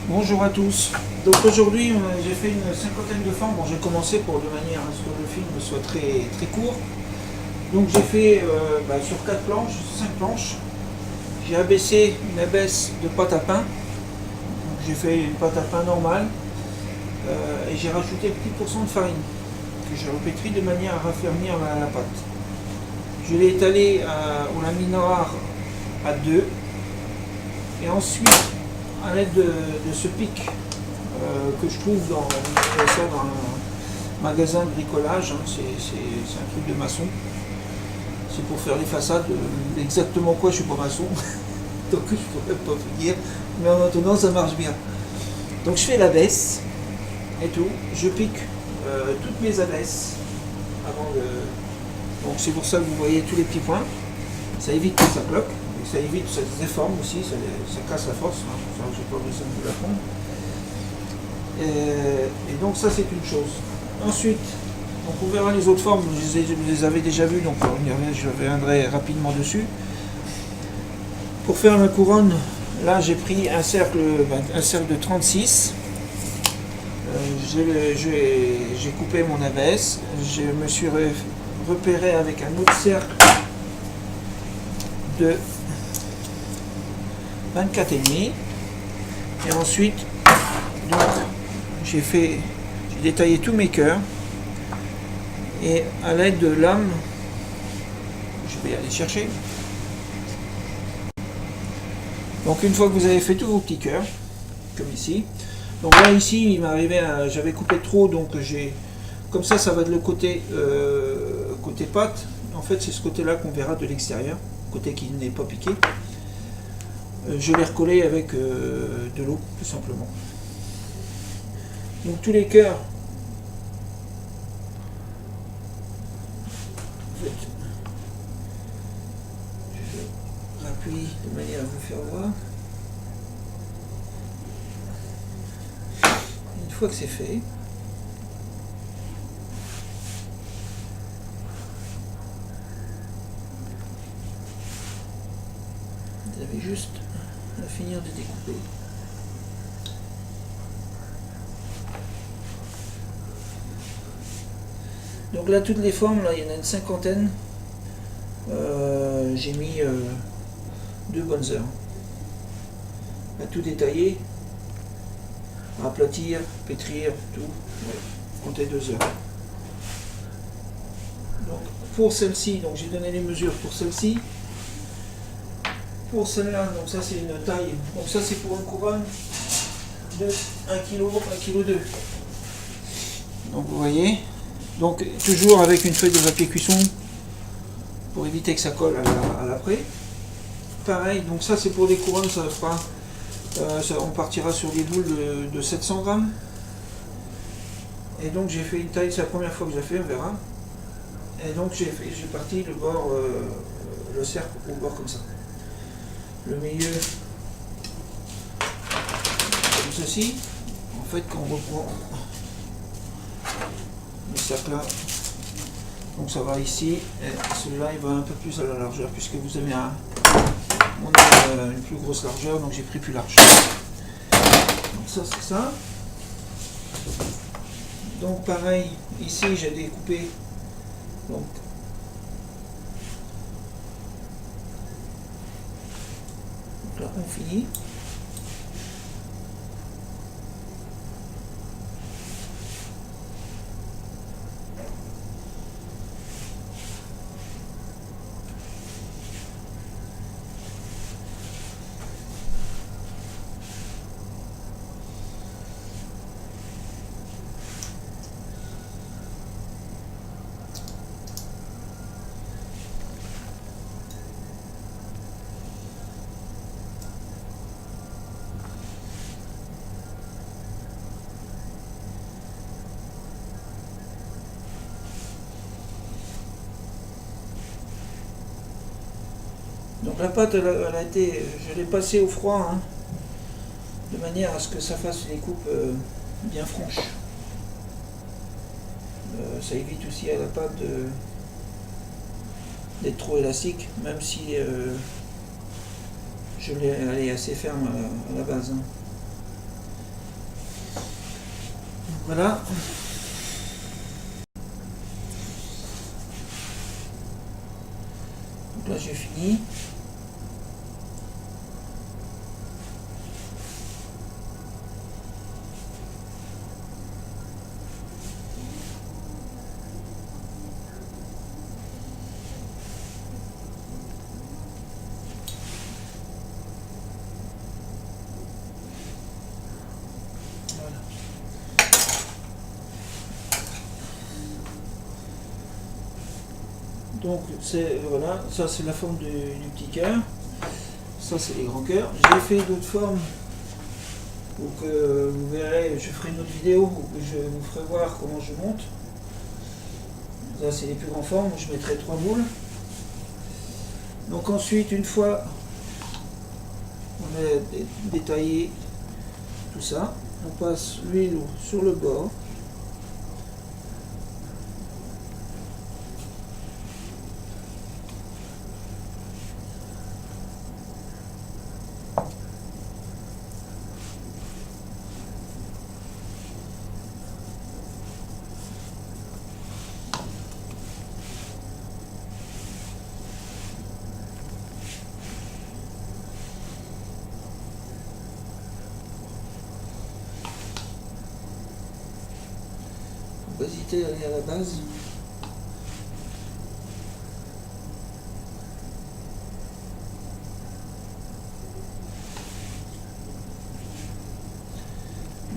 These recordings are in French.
Bonjour à tous. Donc aujourd'hui j'ai fait une cinquantaine de formes. Bon, j'ai commencé de manière à ce que le film soit très, très court. Donc j'ai fait sur 4 planches, 5 planches. J'ai abaissé une abaisse de pâte à pain. J'ai fait une pâte à pain normale et j'ai rajouté petit pourcent de farine que j'ai repétri de manière à raffermir la pâte. Je l'ai étalé au laminoir à 2 et ensuite à l'aide de ce pic que je trouve dans un magasin de bricolage, hein, c'est un truc de maçon, c'est pour faire les façades, exactement quoi, je suis pas maçon, donc je pourrais pas vous dire, mais en attendant ça marche bien. Donc je fais la baisse et tout, je pique toutes mes abaisses avant de... Donc c'est pour ça que vous voyez tous les petits points, ça évite que ça bloque. Ça évite, ça se déforme aussi, ça casse la force, hein, ça j'ai pas besoin de vous l'apprendre. Et donc ça c'est une chose. Ensuite, donc on verra les autres formes, vous les avez déjà vues, donc je reviendrai rapidement dessus. Pour faire la couronne, là j'ai pris un cercle de 36. J'ai coupé mon abaisse, je me suis repéré avec un autre cercle de 24,5 et ensuite donc j'ai détaillé tous mes cœurs et à l'aide de lame je vais aller chercher. Donc une fois que vous avez fait tous vos petits cœurs comme ici, donc là ici il m'arrivait j'avais coupé trop, donc comme ça va de le côté côté pâte. En fait c'est ce côté là qu'on verra de l'extérieur, côté qui n'est pas piqué. Je l'ai recollé avec de l'eau, tout simplement. Donc tous les cœurs, en fait, je rappuie de manière à vous faire voir. Une fois que c'est fait, vous avez juste à finir de découper. Donc là toutes les formes, là il y en a une cinquantaine. J'ai mis 2 bonnes heures à tout détailler, à aplatir, pétrir, tout. Ouais, comptez 2 heures. Donc pour celle-ci, donc j'ai donné les mesures pour celle-ci. Pour celle-là, donc ça c'est une taille, donc ça c'est pour une couronne de 1 kg, 1,2 kg. Donc vous voyez, donc toujours avec une feuille de papier cuisson pour éviter que ça colle à l'après. Pareil, donc ça c'est pour des couronnes, ça fera, on partira sur des boules de 700 grammes. Et donc j'ai fait une taille, c'est la première fois que je la fais, on verra. Et donc j'ai parti le bord, le cercle au bord comme ça. Le milieu comme ceci. En fait quand on reprend le cercle là, donc ça va ici, et celui-là il va un peu plus à la largeur puisque vous avez une plus grosse largeur, donc j'ai pris plus large. Donc ça c'est ça. Donc pareil, ici j'ai découpé, donc là on finit. Donc la pâte, elle a été, je l'ai passée au froid, hein, de manière à ce que ça fasse les coupes bien franches. Ça évite aussi à la pâte d'être trop élastique, même si je l'ai assez ferme à la base. Hein. Voilà. Donc là j'ai fini. Donc c'est voilà, ça c'est la forme du petit cœur, ça c'est les grands cœurs. J'ai fait d'autres formes, donc vous verrez, je ferai une autre vidéo où je vous ferai voir comment je monte. Ça c'est les plus grandes formes, je mettrai 3 boules. Donc ensuite, une fois on a détaillé tout ça, on passe l'huile sur le bord. Faut pas hésiter à aller à la base.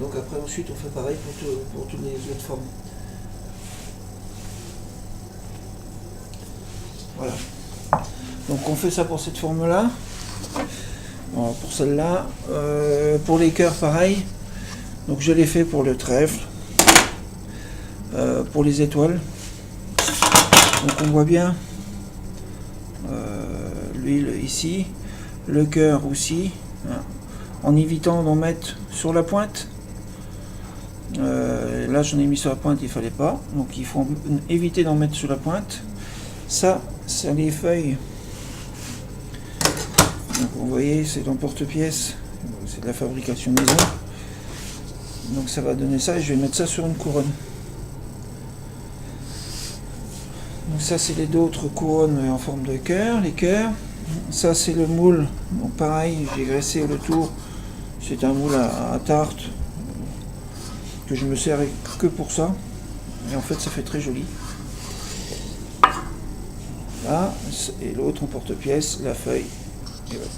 Donc après ensuite on fait pareil pour toutes les autres formes. Voilà. Donc on fait ça pour cette forme là. Bon, pour celle-là. Pour les cœurs pareil. Donc je l'ai fait pour le trèfle. Pour les étoiles. Donc on voit bien l'huile ici. Le cœur aussi. Hein, en évitant d'en mettre sur la pointe. Là j'en ai mis sur la pointe, il fallait pas, donc il faut éviter d'en mettre sur la pointe. Ça c'est les feuilles, donc vous voyez c'est dans porte-pièce, c'est de la fabrication maison, donc ça va donner ça et je vais mettre ça sur une couronne. Donc ça c'est les d'autres couronnes en forme de cœur, les cœurs. Ça c'est le moule, donc pareil j'ai graissé le tour, c'est un moule à tarte que je me sers que pour ça, et en fait ça fait très joli. Là, et l'autre en porte-pièce, la feuille. Et voilà.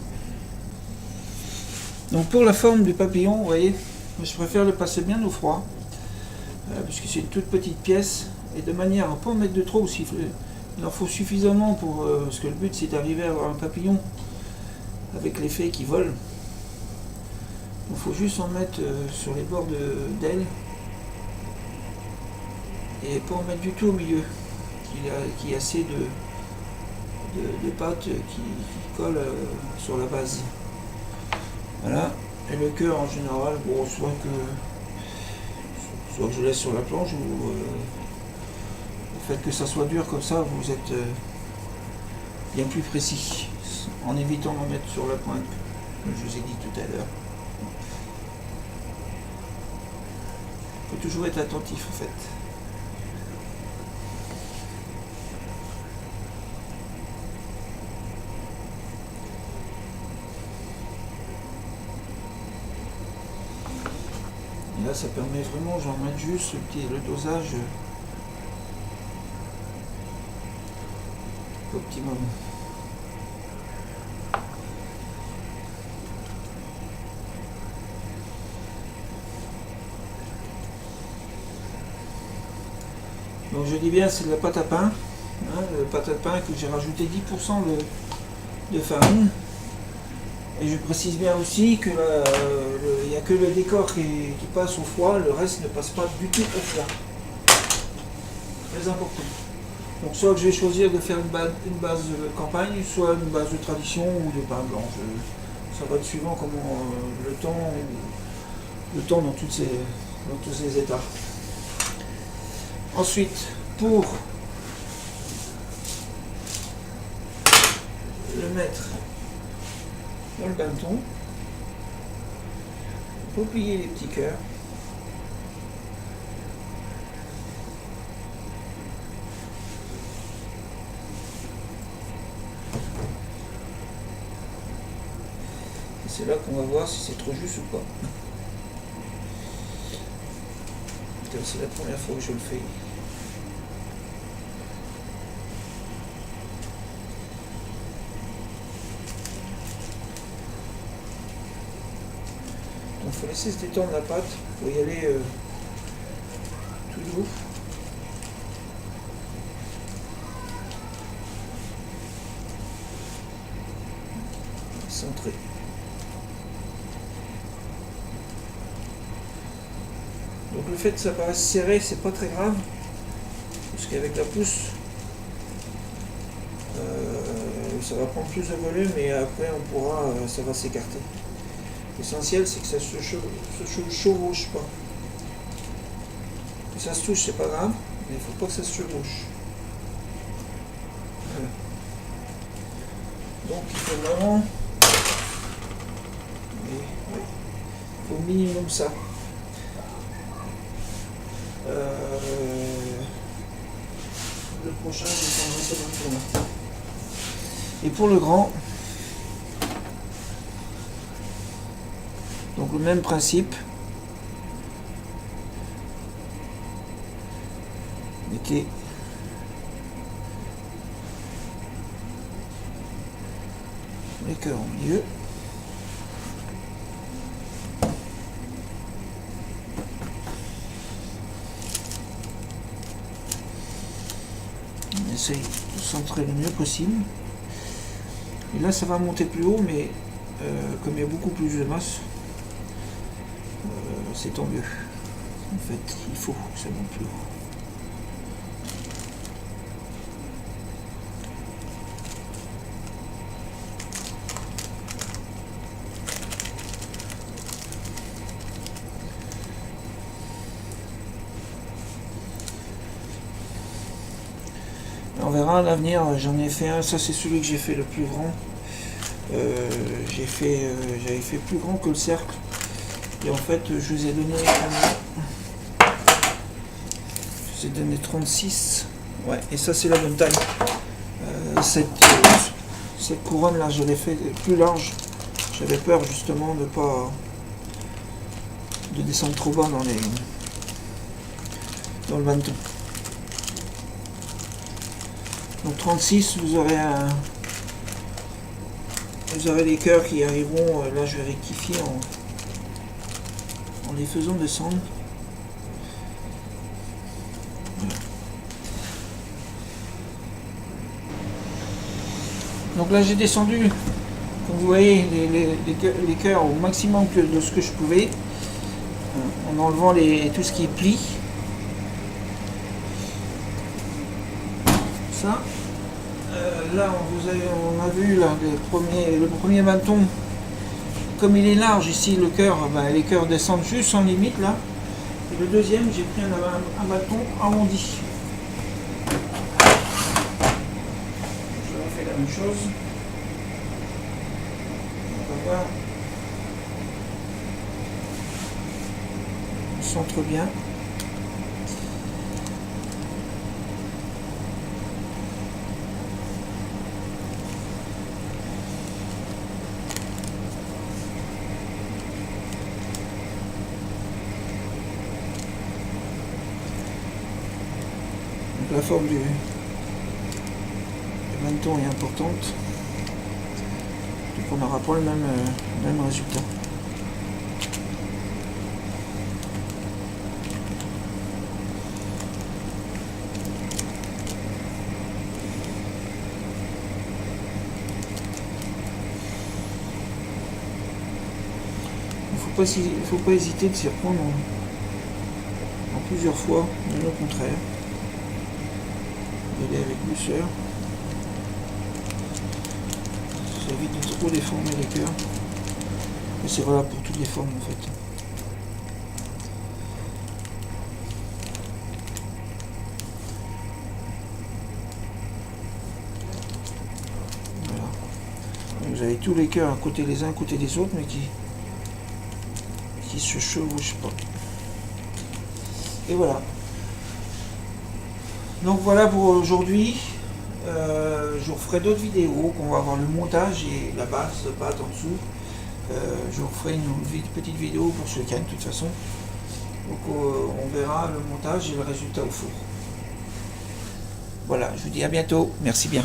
Donc pour la forme du papillon, vous voyez, je préfère le passer bien au froid, puisque c'est une toute petite pièce, et de manière à ne pas en mettre de trop aussi. Il en faut suffisamment pour, parce que le but c'est d'arriver à avoir un papillon avec l'effet qui vole. Il faut juste en mettre sur les bords d'ailes et pas en mettre du tout au milieu, qu'il y ait assez de pâte qui colle sur la base. Voilà. Et le cœur en général, bon, soit que je laisse sur la planche ou le fait que ça soit dur comme ça, vous êtes bien plus précis en évitant d'en mettre sur la pointe, comme je vous ai dit tout à l'heure. Il faut toujours être attentif en fait. Et là ça permet vraiment, j'en mets juste le dosage optimum. Donc je dis bien c'est de la pâte à pain, hein, le pâte à pain que j'ai rajouté 10% de farine. Et je précise bien aussi que il n'y a que le décor qui passe au froid, le reste ne passe pas du tout au froid. Très important. Donc soit que je vais choisir de faire une base de campagne, soit une base de tradition ou de pain blanc. Ça va être suivant comment le temps dans tous ces états. Ensuite, pour le mettre dans le bâton, il faut plier les petits cœurs. C'est là qu'on va voir si c'est trop juste ou pas. C'est la première fois que je le fais. Donc il faut laisser se détendre la pâte, il faut y aller tout doux. Centré. Donc le fait que ça paraisse serré, c'est pas très grave, parce qu'avec la pousse, ça va prendre plus de volume et après on pourra, ça va s'écarter. L'essentiel c'est que ça se chevauche pas. Si ça se touche, c'est pas grave, mais il faut pas que ça se chevauche. Voilà. Donc il faut vraiment, il faut au minimum ça. Le prochain, je prendrai ça dans le tournoi. Et pour le grand, donc le même principe. Mettez les cœurs au milieu. On essaye de centrer le mieux possible. Et là ça va monter plus haut, mais comme il y a beaucoup plus de masse, c'est tant mieux. En fait, il faut que ça monte plus haut. On verra à l'avenir, j'en ai fait un, ça c'est celui que j'ai fait le plus grand. J'avais fait plus grand que le cercle. Et en fait, je vous ai donné 36. Ouais, et ça c'est la bonne taille. Cette couronne là, je l'ai fait plus large. J'avais peur justement de descendre trop bas dans le bâton. Donc 36, vous aurez les cœurs qui arriveront, là je vais rectifier en les faisant descendre. Voilà. Donc là j'ai descendu, comme vous voyez, les cœurs au maximum de ce que je pouvais, en enlevant tout ce qui est pli. Ça. Là, on a vu là, le premier bâton, comme il est large ici, le cœur, les cœurs descendent juste en limite là. Et le deuxième, j'ai pris un bâton arrondi. Je refais la même chose. On va voir. On centre bien. La forme du bâton est importante, donc on n'aura pas le même résultat. Il ne faut pas hésiter de s'y reprendre en plusieurs fois, mais au contraire. Y aller avec douceur. Ça évite de trop déformer les cœurs. Et c'est valable pour toutes les formes en fait. Voilà. Donc vous avez tous les cœurs à côté les uns à côté des autres, mais qui se chevauchent pas. Et voilà. Donc voilà pour aujourd'hui. Je vous referai d'autres vidéos qu'on va voir le montage et la base de pâte en dessous. Je vous ferai une petite vidéo pour ce week-end de toute façon. Donc on verra le montage et le résultat au four. Voilà, je vous dis à bientôt. Merci bien.